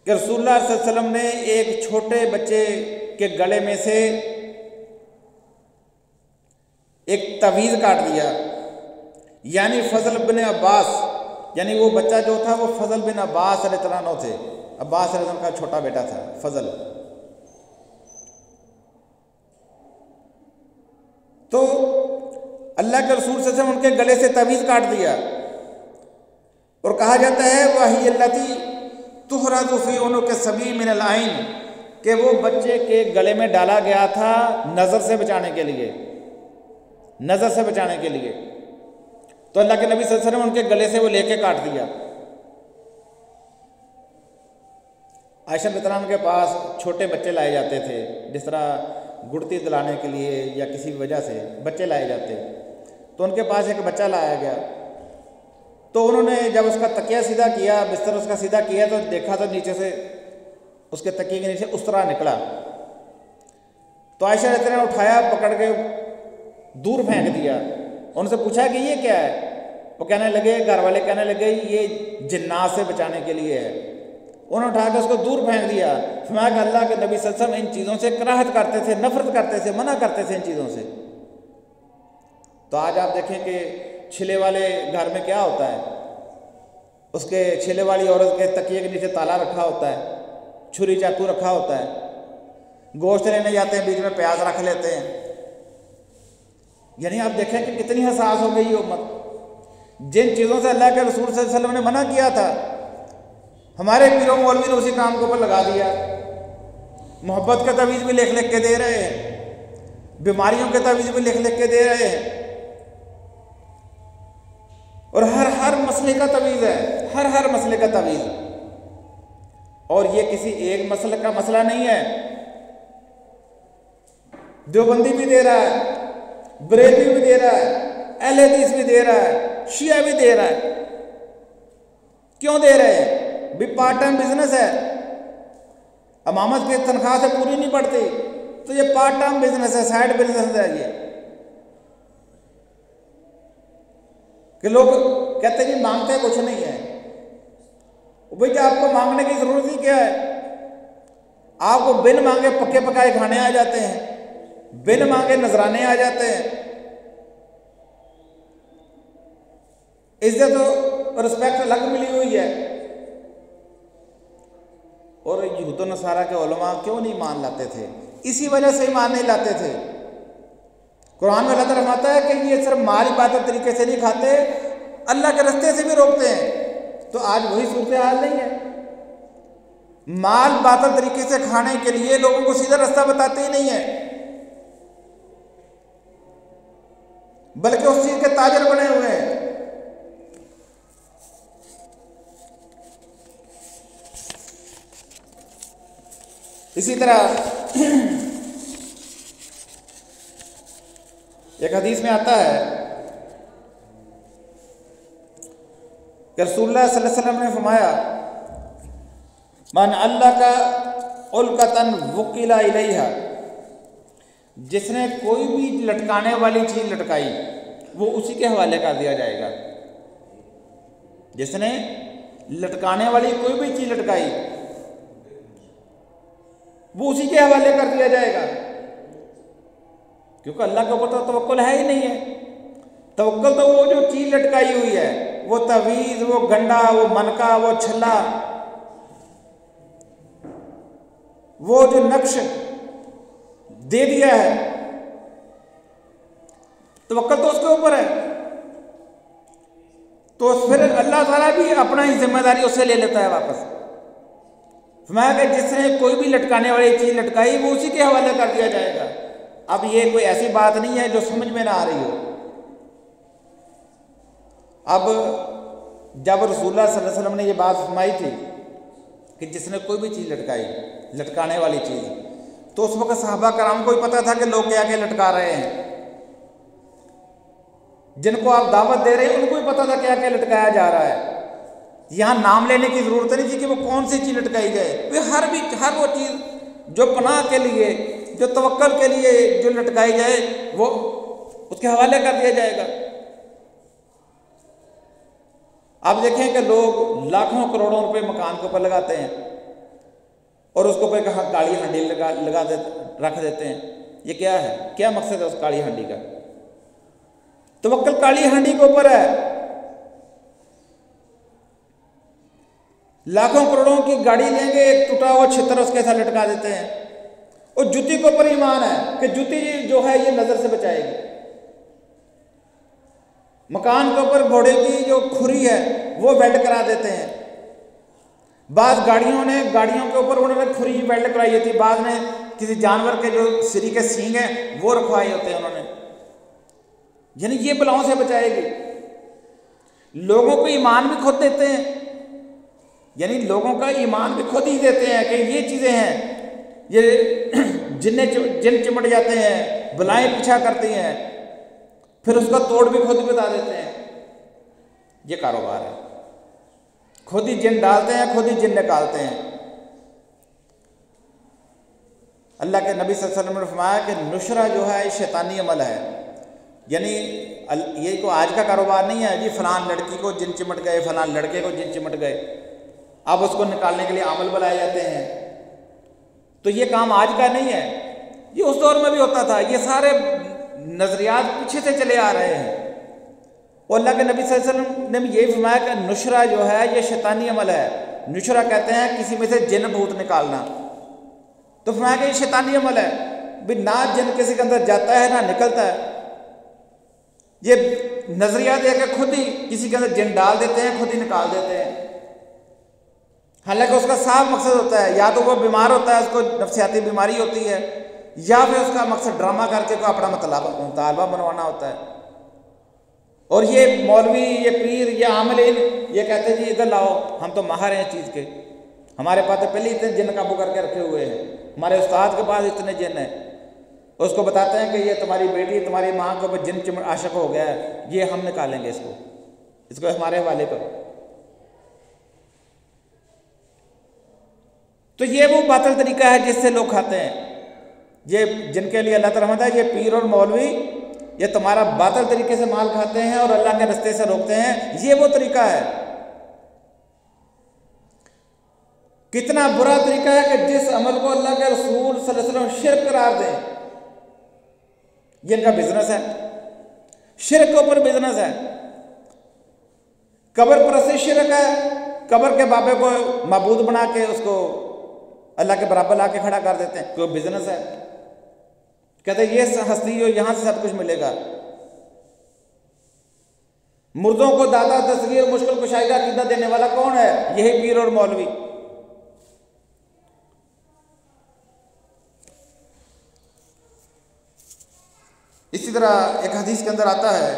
कि रसूलुल्लाह सल्लल्लाहु अलैहि वसल्लम ने एक छोटे बच्चे के गले में से एक तवीज़ काट दिया, यानी फजल बिन अब्बास, यानी वो बच्चा जो था वो फजल बिन अब्बास रज़ियल्लाहु अन्हु थे। अब्बास रज़ियल्लाहु अन्हु का छोटा बेटा था फजल। तो अल्लाह के रसूल सल्लल्लाहु अलैहि वसल्लम उनके गले से तवीज़ काट दिया और कहा जाता है वही अल्लती तुहरज़ु फ़ी उनुक़ सबी मिनल आइन, कि वो बच्चे के गले में डाला गया था नज़र से बचाने के लिए। नज़र से बचाने के लिए। तो अल्लाह के नबी सल्लल्लाहु अलैहि वसल्लम उनके गले से वो लेके काट दिया। आयशा रज़ियल्लाहु के पास छोटे बच्चे लाए जाते थे, जिस तरह गुड़ती दिलाने के लिए या किसी भी वजह से बच्चे लाए जाते, तो उनके पास एक बच्चा लाया गया। तो उन्होंने जब उसका तकिया सीधा किया, बिस्तर उसका सीधा किया, तो देखा तो नीचे से उसके तकिए के नीचे उस तरह निकला। तो आयशा रज़ियल्लाहु ने उठाया, पकड़ के दूर फेंक दिया। उनसे पूछा कि ये क्या है? वो कहने लगे, घर वाले कहने लगे ये जिन्नात से बचाने के लिए है। उन्होंने उठा के उसको दूर फेंक दिया। फरमाया कि अल्लाह के नबी सल्लल्लाहु अलैहि वसल्लम इन चीज़ों से कराहत करते थे, नफरत करते थे, मना करते थे इन चीज़ों से। तो आज आप देखें कि छिले वाले घर में क्या होता है, उसके छिले वाली औरत के तकिए के नीचे ताला रखा होता है, छुरी चाकू रखा होता है, गोश्त लेने जाते हैं बीच में प्याज रख लेते हैं। यानी आप देखें कि कितनी हसास हो गई उम्मत। जिन चीज़ों से अल्लाह के रसूल सल्लल्लाहु अलैहि वसल्लम ने मना किया था, हमारे पीरों मौलवी ने उसी काम के ऊपर लगा दिया। मोहब्बत का तवीज़ भी लिख लिख के दे रहे हैं, बीमारियों के तवीज़ भी लिख लिख के दे रहे हैं, और हर मसले का तवीज़ है, हर मसले का तवीज़। और ये किसी एक मसले का मसला नहीं है। देवबंदी भी दे रहा है, बरेलवी भी दे रहा है, अहले हदीस भी दे रहा है, शिया भी दे रहा है। क्यों दे रहे हैं? भी पार्ट टाइम बिजनेस है, इमामत की तनख्वाह से पूरी नहीं पड़ती, तो ये पार्ट टाइम बिजनेस है, साइड बिजनेस है ये। कि लोग कहते हैं कि मांगते कुछ नहीं है। भाई क्या आपको मांगने की जरूरत ही क्या है? आपको बिन मांगे पक्के पकाए खाने आ जाते हैं, बिन मांगे नजराने आ जाते हैं। इज्जत और रिस्पेक्ट अलग मिली हुई है। और यहूद और नसारा के उलमा क्यों नहीं मान लाते थे? इसी वजह से ईमान नहीं लाते थे। कुरान में अल्लाह फरमाता है कि ये सिर्फ माल इबादत तरीके से नहीं खाते, अल्लाह के रास्ते से भी रोकते हैं। तो आज वही सूरत हाल नहीं है। माल बातिल तरीके से खाने के लिए लोगों को सीधा रास्ता बताते ही नहीं है, बल्कि उस चीज के ताजर बने हुए हैं। इसी तरह एक हदीस में आता है कि रसूलुल्लाह सल्लल्लाहु अलैहि वसल्लम ने फरमाया, मन अल्लाह का उल्कतन वकीला इलैहा, जिसने कोई भी लटकाने वाली चीज लटकाई वो उसी के हवाले कर दिया जाएगा। जिसने लटकाने वाली कोई भी चीज लटकाई वो उसी के हवाले कर दिया जाएगा, क्योंकि अल्लाह के ऊपर तो तवक्कुल है ही नहीं है। तवक्कुल तो वो जो चीज लटकाई हुई है, वो तवीज़, वो गंडा, वो मनका, वो छल्ला, वो जो नक्श दे दिया है, तवक्कुल तो उसके ऊपर है। तो फिर अल्लाह ताला भी अपना ही जिम्मेदारी उससे ले लेता है वापस। फरमाया कि जिसने कोई भी लटकाने वाली चीज लटकाई वो उसी के हवाले कर दिया जाएगा। अब ये कोई ऐसी बात नहीं है जो समझ में ना आ रही हो। अब जब रसूलुल्लाह सल्लल्लाहु अलैहि वसल्लम ने ये बात फरमाई थी कि जिसने कोई भी चीज़ लटकाई, लटकाने वाली चीज़, तो उस वक्त सहाबा कराम को ही पता था कि लोग क्या क्या लटका रहे हैं। जिनको आप दावत दे रहे हैं उनको भी पता था क्या क्या लटकाया जा रहा है। यहाँ नाम लेने की ज़रूरत नहीं थी कि वो कौन सी चीज़ लटकाई जाए। वे हर वो चीज़ जो पनाह के लिए, जो तवक्कल के लिए जो लटकाई जाए वो उसके हवाले कर दिया जाएगा। आप देखें कि लोग लाखों करोड़ों रुपए मकान के ऊपर लगाते हैं और उसके ऊपर कहाँ काली हंडी रख देते हैं। ये क्या है? क्या मकसद है उस काली हंडी का? तवक्कुल काली हंडी के ऊपर है। लाखों करोड़ों की गाड़ी लेंगे, एक टूटा हुआ छितर उसके साथ लटका देते हैं। और जूती के ऊपर ईमान है कि जूती जो है ये नजर से बचाएगी। मकान के ऊपर घोड़े की जो खुरी है वो वेल्ड करा देते हैं। बाद गाड़ियों के ऊपर उन्होंने खुरी वेल्ड कराई थी, बाद में किसी जानवर के जो सिरी के सींग हैं वो रखवाए होते हैं उन्होंने। यानी ये बलाओं से बचाएगी। लोगों को ईमान भी खुद देते हैं, यानी लोगों का ईमान भी खुद ही देते हैं कि ये चीज़ें हैं, ये जिन चिमट जाते हैं, बलाएं पीछा करती हैं, फिर उसका तोड़ भी खुद ही बता देते हैं। ये कारोबार है, खुद ही जिन डालते हैं, खुद ही जिन निकालते हैं। अल्लाह के नबी सल्लल्लाहु अलैहि वसल्लम ने फरमाया कि नुशरा जो है शैतानी अमल है, यानी ये को आज का कारोबार नहीं है जी, फलान लड़की को जिन चिमट गए, फलान लड़के को जिन चिमट गए, अब उसको निकालने के लिए अमल बुलाए जाते हैं। तो ये काम आज का नहीं है, ये उस दौर में भी होता था। ये सारे नज़रियात पीछे से चले आ रहे हैं। और अल्लाह के नबी सल्लल्लाहु अलैहि वसल्लम ने भी यही फरमाया कि नुशरा जो है ये शैतानी अमल है। नुशरा कहते हैं किसी में से जिन भूत निकालना, तो फरमाया कि ये शैतानी अमल है भी, ना जिन किसी के अंदर जाता है ना निकलता है। ये नजरिया दे के खुद ही किसी के अंदर जिन डाल देते हैं, खुद ही निकाल देते हैं। हालांकि उसका साफ मकसद होता है, या तो वो बीमार होता है, उसको नफसियाती बीमारी होती है, या फिर उसका मकसद ड्रामा करके को अपना मुतालबा बनवाना होता है। और ये मौलवी, ये पीर, ये आमिलीन ये कहते हैं जी इधर लाओ, हम तो माहिर हैं चीज़ के, हमारे पास तो पहले इतने जिन काबू करके रखे हुए हैं, हमारे उस्ताद के पास इतने जिन हैं। उसको बताते हैं कि ये तुम्हारी बेटी, तुम्हारी माँ के ऊपर जिन चिमट आशिक हो गया है, ये हम निकालेंगे, इसको हमारे हवाले करो। तो ये वो बातिल तरीका है जिससे लोग खाते हैं। ये जिनके लिए अल्लाह ताला है, ये पीर और मौलवी ये तुम्हारा बातिल तरीके से माल खाते हैं और अल्लाह के रास्ते से रोकते हैं। ये वो तरीका है। कितना बुरा तरीका है कि जिस अमल को अल्लाह के रसूल सल्लल्लाहु अलैहि वसल्लम शिर्क करार दें, ये इनका बिजनेस है, शिर्क के ऊपर बिजनेस है। कब्र परस्ती शिर्क है, कब्र के बाबे को माबूद बना के उसको अल्लाह के बराबर ला के खड़ा कर देते हैं, कोई बिजनेस है। कहते हैं ये हस्ती हो, यहां से सब कुछ मिलेगा। मुर्दों को दादा तस्वीर मुश्किल कुशाई का अकीदा देने वाला कौन है? यही पीर और मौलवी। इसी तरह एक हदीस के अंदर आता है,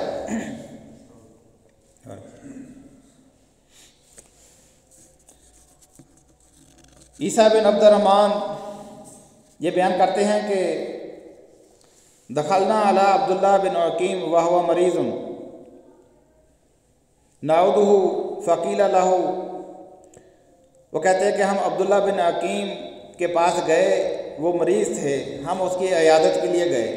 ईसा बिन अब्दुर्रहमान ये बयान करते हैं कि दखलना अला अब्दुल्ला बिन अकीम वहुवा मरीज़ुन नाउदुहु फ़कील लहू। वो कहते हैं कि हम अब्दुल्ला बिन अकीम के पास गए, वो मरीज़ थे, हम उसकी अयादत के लिए गए।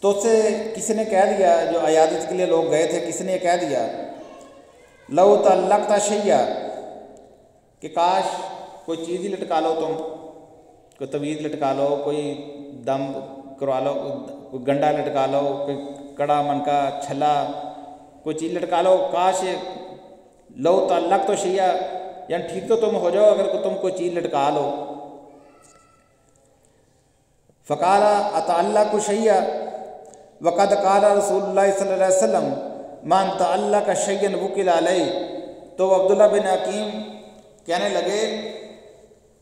तो उससे किसी ने कह दिया, जो अयादत के लिए लोग गए थे, किसी ने कह दिया लौ तल्लक़्ता शैया, कि काश कोई चीज़ ही लटका लो, तुम कोई तवीज़ लटका लो, कोई दम करवा लो, कोई गंडा लटका लो, कोई कड़ा मनका छला, कोई चीज़ लटका लो। काश लो तल्लक़्ता शैया, यानी ठीक तो तुम हो जाओ अगर तुम कोई चीज़ लटका लो। फ़क़ाला अतअल्लक़ु शैया वक़द क़ाला रसूलुल्लाह सल्लल्लाहु अलैहि वसल्लम मन तअल्लक़ शैयन वुकिल अलैहि। तो अब्दुल्ला बिन हकीम कहने लगे,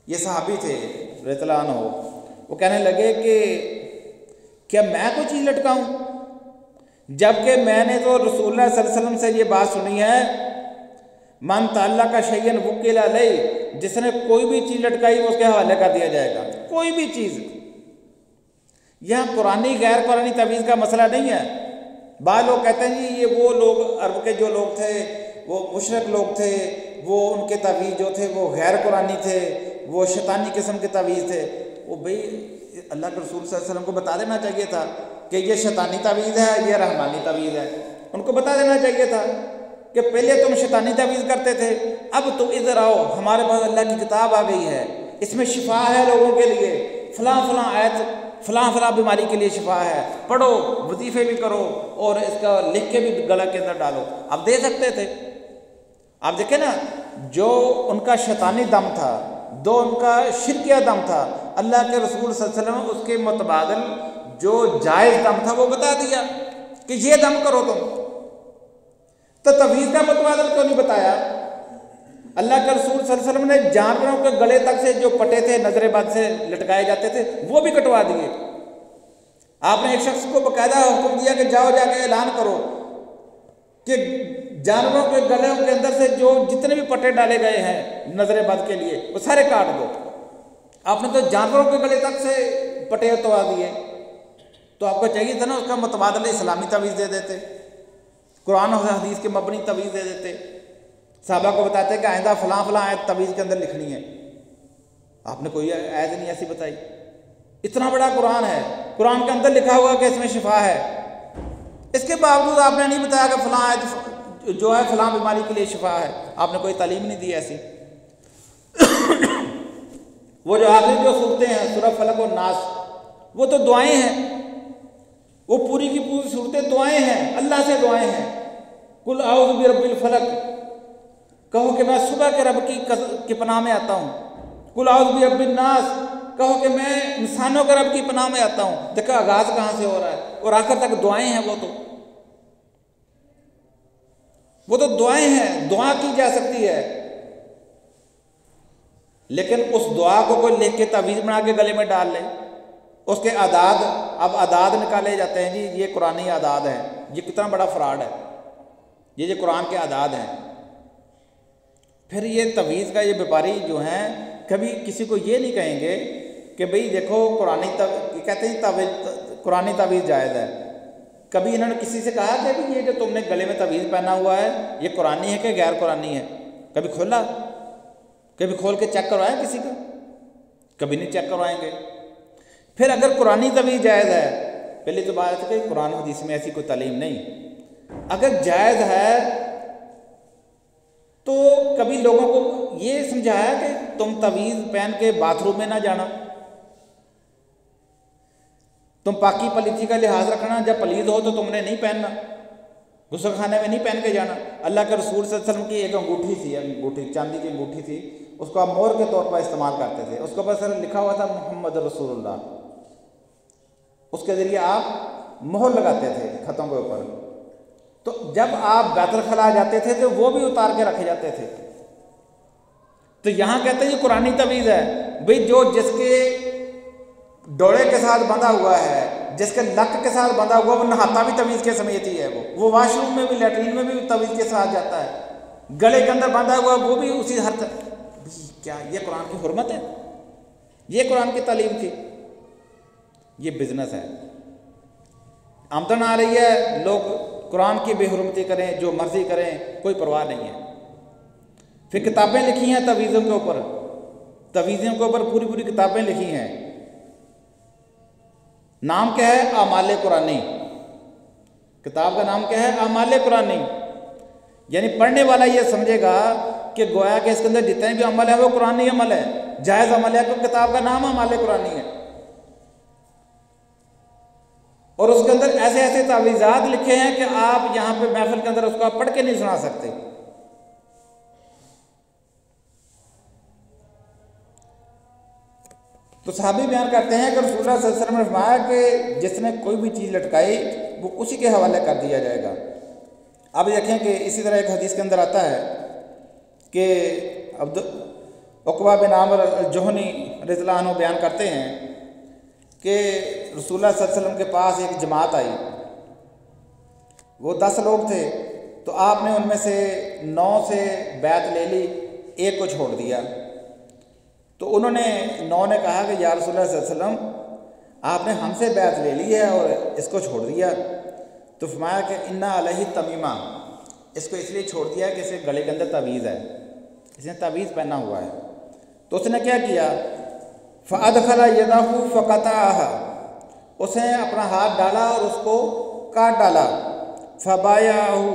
ये सहाबी थे रज़ियल्लाहु अन्हु, वो कहने लगे कि क्या मैं कोई चीज़ लटकाऊं, जबकि मैंने तो रसूलुल्लाह सल्लल्लाहु अलैहि वसल्लम से ये बात सुनी है, मन तअल्लक़ शैयन वुकिल अलैहि, जिसने कोई भी चीज़ लटकाई वो उसके हवाले कर दिया जाएगा। कोई भी चीज़, यहाँ कुरानी गैर कुरानी तवीज़ का मसला नहीं है। बाद लोग कहते हैं जी ये वो लोग अरब के जो लोग थे, वो मुशरिक लोग थे, वो उनके तवीज़ जो थे वो गैर कुरानी थे, वो शैतानी किस्म के तवीज़ थे। वो भाई अल्लाह के रसूल सल्लल्लाहु अलैहि वसल्लम को बता देना चाहिए था कि ये शैतानी तवीज़ है, ये रहमानी तवीज़ है। उनको बता देना चाहिए था कि पहले तुम शैतानी तवीज़ करते थे, अब तुम इधर आओ, हमारे पास अल्लाह की किताब आ गई है, इसमें शिफा है लोगों के लिए, फ़लाँ फ़लाँ आयत फ़लाँ फ़लाँ बीमारी के लिए शिफा है, पढ़ो, वजीफ़े भी करो और इसका लिख के भी गला के अंदर डालो। आप दे सकते थे। आप देखें ना, जो उनका शैतानी दम था, जो उनका शिरकिया दम था, अल्लाह के रसूल सल्लल्लाहु अलैहि वसल्लम उसके मुतबादिल जो जायज़ दम था वो बता दिया कि ये दम करो तुम। तो तवीज़ का मुतबादिल क्यों नहीं बताया? अल्लाह के रसूल सल्लल्लाहु अलैहि वसल्लम ने जानवरों के गले तक से जो कटे थे, नजरे बद से लटकाए जाते थे, वो भी कटवा दिए। आपने एक शख्स को बाकायदा हुक्म दिया कि जाओ जाके ऐलान करो कि जानवरों के गलों के अंदर से जो जितने भी पट्टे डाले गए हैं नजर बद के लिए वो सारे काट दो। आपने तो जानवरों के गले तक से पट्टे उतरवा दिए, तो आपको चाहिए था ना उसका मुतबादल इस्लामी तवीज़ दे देते, कुरान और हदीस के मबनी तवीज़ दे देते, साहबा को बताते कि आइंदा फ़लाँ फ़लाँ आयत तवीज़ के अंदर लिखनी है। आपने कोई आयत नहीं ऐसी बताई। इतना बड़ा कुरान है, कुरान के अंदर लिखा हुआ कि इसमें शिफा है, इसके बावजूद आपने नहीं बताया कि फ़लाँ आयत जो है फ़लाँ बीमारी के लिए शिफा है। आपने कोई तालीम नहीं दी ऐसी। वो जो आखिरी जो सूरतें हैं सूरह फलक और नास, वो तो दुआएं हैं, वो पूरी की पूरी सूरतें दुआएं हैं, अल्लाह से दुआएं हैं। कुल आऊज़ु बिरब्बिल फलक, कहो कि मैं सुबह के रब की पनाह में आता हूँ। कुल आऊज़ु बिरब्बिन नास, कहो कि मैं इंसानों के रब की पनाह में आता हूँ। देखो आगाज़ कहाँ से हो रहा है और आखिर तक दुआएं हैं। वो तो दुआएं हैं, दुआ की जा सकती है, लेकिन उस दुआ को कोई लिख के तवीज़ बना के गले में डाल ले, उसके आदाद, अब आदाद निकाले जाते हैं जी, ये कुरानी आदाद है। ये कितना बड़ा फ्रॉड है, ये कुरान के आदाद हैं। फिर ये तवीज़ का ये व्यापारी जो हैं कभी किसी को ये नहीं कहेंगे कि भाई देखो कहते हैं कुरानी तवीज़ जायज़ है। कभी इन्होंने किसी से कहा कि भाई ये जो तुमने गले में तवीज़ पहना हुआ है ये कुरानी है कि गैर कुरानी है? कभी खोला, कभी खोल के चेक करवाया किसी का? कभी नहीं चेक करवाएंगे। फिर अगर कुरानी तवीज़ जायज़ है, पहले तो बात है कि कुरान हदीस में ऐसी कोई तालीम नहीं। अगर जायज़ है तो कभी लोगों को ये समझाया कि तुम तवीज़ पहन के बाथरूम में ना जाना, तुम पाकी पलीती का लिहाज रखना, जब पलीद हो तो तुमने नहीं पहनना, गुस्ल खाने में नहीं पहन के जाना। अल्लाह के रसूल सल्लल्लाहु अलैहि वसल्लम की एक अंगूठी थी, अंगूठी चांदी की अंगूठी थी, उसको आप मोहर के तौर पर इस्तेमाल करते थे। उसके ऊपर सर लिखा हुआ था मोहम्मद रसूलुल्लाह, उसके ज़रिए आप मोहर लगाते थे खतों के ऊपर। तो जब आप बैतुल खला जाते थे तो वो भी उतार के रखे जाते थे। तो यहाँ कहते हैं ये कुरानी तवीज़ है भाई, जो जिसके डोले के साथ बंधा हुआ है, जिसके नक के साथ बंधा हुआ, वो नहाता भी तवीज़ के समेत ही है। वो वॉशरूम में भी, लैट्रीन में भी तवीज़ के साथ जाता है। गले के अंदर बंधा हुआ वो भी उसी हर क्या ये कुरान की हुर्मत है? ये कुरान की तालीम थी? ये बिजनेस है, आमदन आ रही है, लोग कुरान की बेहुरमती करें, जो मर्जी करें, कोई परवाह नहीं है। फिर किताबें लिखी हैं तवीज़ों के ऊपर, तवीज़ों के ऊपर पूरी पूरी किताबें लिखी हैं। नाम क्या है? आमाले कुरानी। किताब का नाम क्या है? आमाले कुरानी। यानी पढ़ने वाला ये समझेगा कि गोया के इसके अंदर जितने भी अमल है वो कुरानी अमल है, जायज़ अमल है, तो किताब का नाम आमाले कुरानी है। और उसके अंदर ऐसे ऐसे तावीज़ात लिखे हैं कि आप यहाँ पे महफिल के अंदर उसको आप पढ़ के नहीं सुना सकते। तो सहाबी बयान करते हैं कि रसूलुल्लाह सल्लल्लाहु अलैहि वसल्लम ने फरमाया कि जिसने कोई भी चीज़ लटकाई वो उसी के हवाले कर दिया जाएगा। अब देखें कि इसी तरह एक हदीस के अंदर आता है कि उक़बा बिन आमिर जोहनी रज़ियल्लाहु अन्हु बयान करते हैं कि रसूलुल्लाह सल्लल्लाहु अलैहि वसल्लम के पास एक जमात आई, वो 10 लोग थे, तो आपने उनमें से 9 से बैत ले ली, एक को छोड़ दिया। तो उन्होंने 9 ने कहा कि या रसूलुल्लाह सल्लल्लाहु अलैहि वसल्लम आपने हमसे बैत ले ली है और इसको छोड़ दिया। तो फरमाया कि इन्ना अलैहि तमीमा, इसको इसलिए छोड़ दिया कि इसके गले के अंदर तवीज़ है, इसने तवीज़ पहना हुआ है। तो उसने क्या किया? फ़अदख़ला यदहु फ़क़तअहा, उसने अपना हाथ डाला और उसको काट डाला। फ़बायअहु,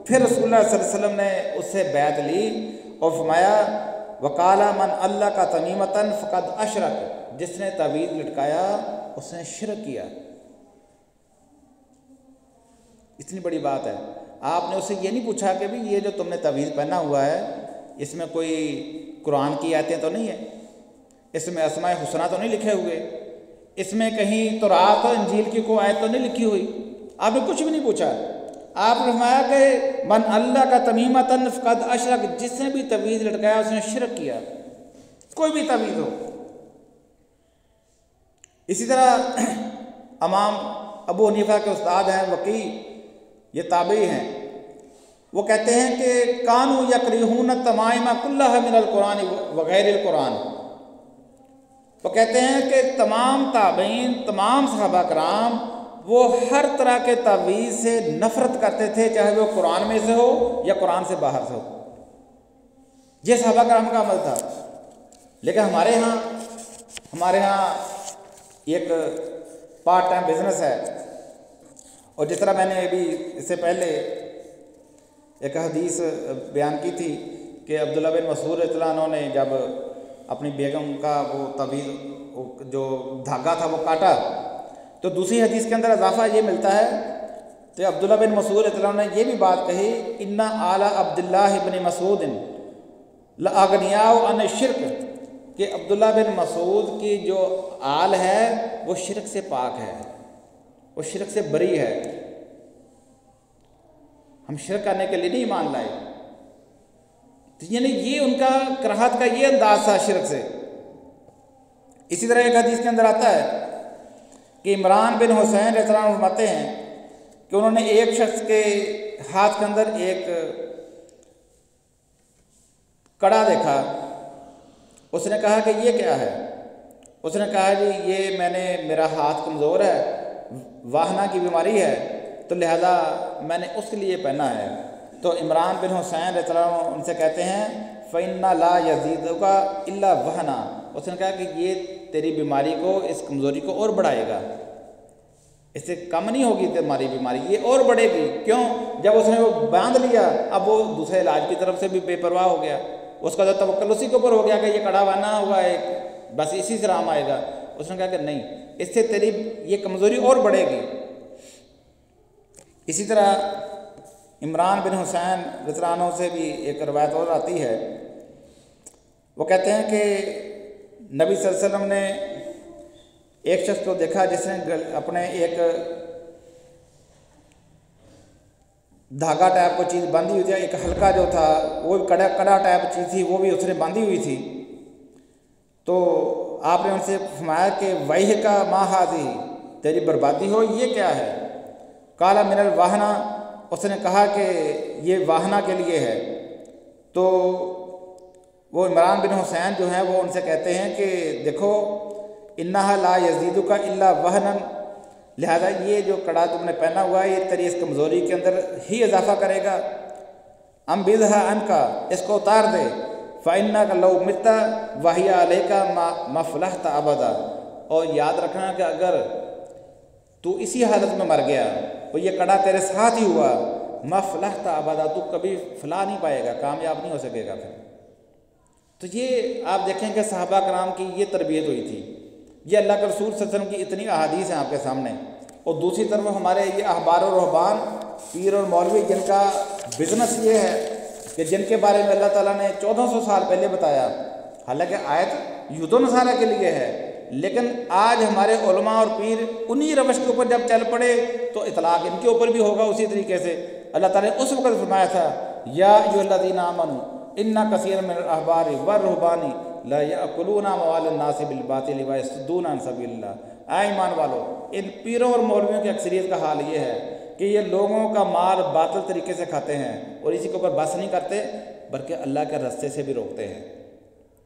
फिर रसूलुल्लाह सल्लल्लाहु अलैहि वसल्लम ने उससे बैत ली और फरमाया वक़ाला मन अल्लाह का तमीमतन फ़क़द अशरक, जिसने तवीज़ लटकाया उसने शिरक किया। इतनी बड़ी बात है। आपने उससे ये नहीं पूछा कि भाई ये जो तुमने तवीज़ पहना हुआ है इसमें कोई कुरान की आयतें तो नहीं है, इसमें अस्माए हुस्ना तो नहीं लिखे हुए, इसमें कहीं तौरात और इंजील की कोई आयत तो नहीं लिखी हुई? आपने कुछ भी नहीं पूछा। आपने फरमाया कि मन अल्लाह का तमीमतन फ़क़द अशरक, जिसने भी तवीज़ लटकाया उसने शिरक किया, कोई भी तवीज़ हो। इसी तरह इमाम अबू हनीफा के उस्ताद हैं वकी, ये ताबी हैं, वो कहते हैं कि कानू यकरिहून तमाइमा कुल्लहा मिनल कुरान व गैरिल कुरान। वो कहते हैं कि तमाम ताबीन, तमाम सहाबा कराम वो हर तरह के तावीज़ से नफ़रत करते थे, चाहे वो कुरान में से हो या कुरान से बाहर से हो। ये सहाबा कराम का अमल था। लेकिन हमारे यहाँ एक पार्ट टाइम बिजनेस है, और जिस तरह मैंने अभी इससे पहले एक हदीस बयान की थी कि अब्दुल्ला बिन मसूद रज़ियल्लाहु अन्हु ने जब अपनी बेगम का वो तवीज़ जो धागा था वो काटा, तो दूसरी हदीस के अंदर इजाफा ये मिलता है, तो अब्दुल्ला बिन मसूद रज़ियल्लाहु अन्हु ने ये भी बात कही, इन्ना आला अब्दुल्लाह इब्न मसूद लअगनियाउ अन शिरक, कि अब्दुल्ला बिन मसूद की जो आल है वो शिरक से पाक है, वो शिरक से बरी है। हम शिरक करने के लिए नहीं ईमान लाए। तो यानी ये उनका कराहत का ये अंदाज था शिरक से। इसी तरह एक हदीस के अंदर आता है कि इमरान बिन हुसैन रज़ियल्लाहु अन्हु फरमाते हैं कि उन्होंने एक शख्स के हाथ के अंदर एक कड़ा देखा। उसने कहा कि ये क्या है? उसने कहा जी ये मेरा हाथ कमज़ोर है, वाहना की बीमारी है, तो लिहाजा मैंने उसके लिए पहना है। तो इमरान बिन हुसैन रज़ियल्लाहु अन्हु उनसे कहते हैं फ़इन्ना ला यज़ीदुका इल्ला वहना। उसने कहा कि ये तेरी बीमारी को, इस कमज़ोरी को और बढ़ाएगा, इससे कम नहीं होगी तुम्हारी बीमारी, ये और बढ़ेगी। क्यों? जब उसने वो बांध लिया, अब वो दूसरे इलाज की तरफ से भी बेपरवाह हो गया। उसका जो तवक्कुल उसी के ऊपर हो गया कि ये कड़ा बना हुआ है, बस इसी से आराम आएगा। उसने कहा कि नहीं, इससे तेरी ये कमज़ोरी और बढ़ेगी। इसी तरह इमरान बिन हुसैन रज़ियल्लाहु अन्हु से भी एक रवायत और आती है, वो कहते हैं कि नबी सल्लल्लाहु अलैहि वसल्लम ने एक शख्स को देखा जिसने अपने एक धागा टाइप को चीज़ बांधी हुई थी, एक हल्का जो था वो कड़ा टाइप चीज़ थी, वो भी उसने बांधी हुई थी। तो आपने उनसे फरमाया कि वही का माँ हाज़ी, तेरी बर्बादी हो, ये क्या है? काला मिनल वाहना, उसने कहा कि ये वाहना के लिए है। तो वो इमरान बिन हुसैन जो हैं वो उनसे कहते हैं कि देखो इन्ना ला यज़ीदुका इल्ला वहनन, लिहाजा ये जो कड़ा तुमने पहना हुआ है ये तेरी इस कमज़ोरी के अंदर ही इजाफा करेगा। अम बिज़हा अनका, इसको उतार दे। फ़इन्ना का लौ मित्ता वहिया अलैका मफ़लहता अबदा, और याद रखना कि अगर तू इसी हालत में मर गया तो ये कड़ा तेरे साथ ही हुआ, मफ़लहता अबदा, तू कभी फलाह नहीं पाएगा, कामयाब नहीं हो सकेगा फिर। तो ये आप देखें कि सहाबा कराम की ये तरबियत हुई थी। ये अल्लाह के रसूल सल्लल्लाहु अलैहि वसल्लम की इतनी अहादीस हैं आपके सामने, और दूसरी तरफ हमारे ये अहबार और रहबान, पीर और मौलवी, जिनका बिज़नेस ये है कि जिनके बारे में अल्लाह ताला ने 1400 साल पहले बताया, हालांकि आयत यहूद व नसारा के लिए है, लेकिन आज हमारे उलमा और पीर उन्हीं रवश के ऊपर जब चल पड़े तो इतलाक़ इनके ऊपर भी होगा उसी तरीके से। अल्लाह ताला ने उस वक़्त फरमाया था या अय्युहल्लज़ीना आमनू इन्ना कसीरन मिनल अहबारी व रुहबानी ला याकुलूना अमवालन नासि बिल बातिल व यसुद्दूना अन सबीलिल्लाह। ऐ ईमान वालो, इन पीरों और मौलवियों की अक्सरियत का हाल ये है कि ये लोगों का माल बातिल तरीके से खाते हैं और इसी के ऊपर बस नहीं करते बल्कि अल्लाह के रास्ते से भी रोकते हैं।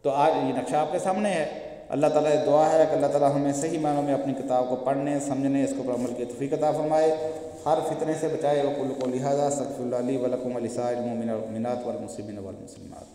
तो आज ये नक्शा आपके सामने है। अल्लाह ताला से दुआ है कि अल्लाह ताला हमें सही मानों में अपनी किताब को पढ़ने, समझने, इसके ऊपर अमल की तौफीक अता फरमाए, हर फितने से बचाए। वक़ुल क़ौली हाज़ा अस्तग़फ़िरुल्लाह ली व लकुम व लिसाइरिल मुमिनीना वल मुस्लिमीन वल मुस्लिमात।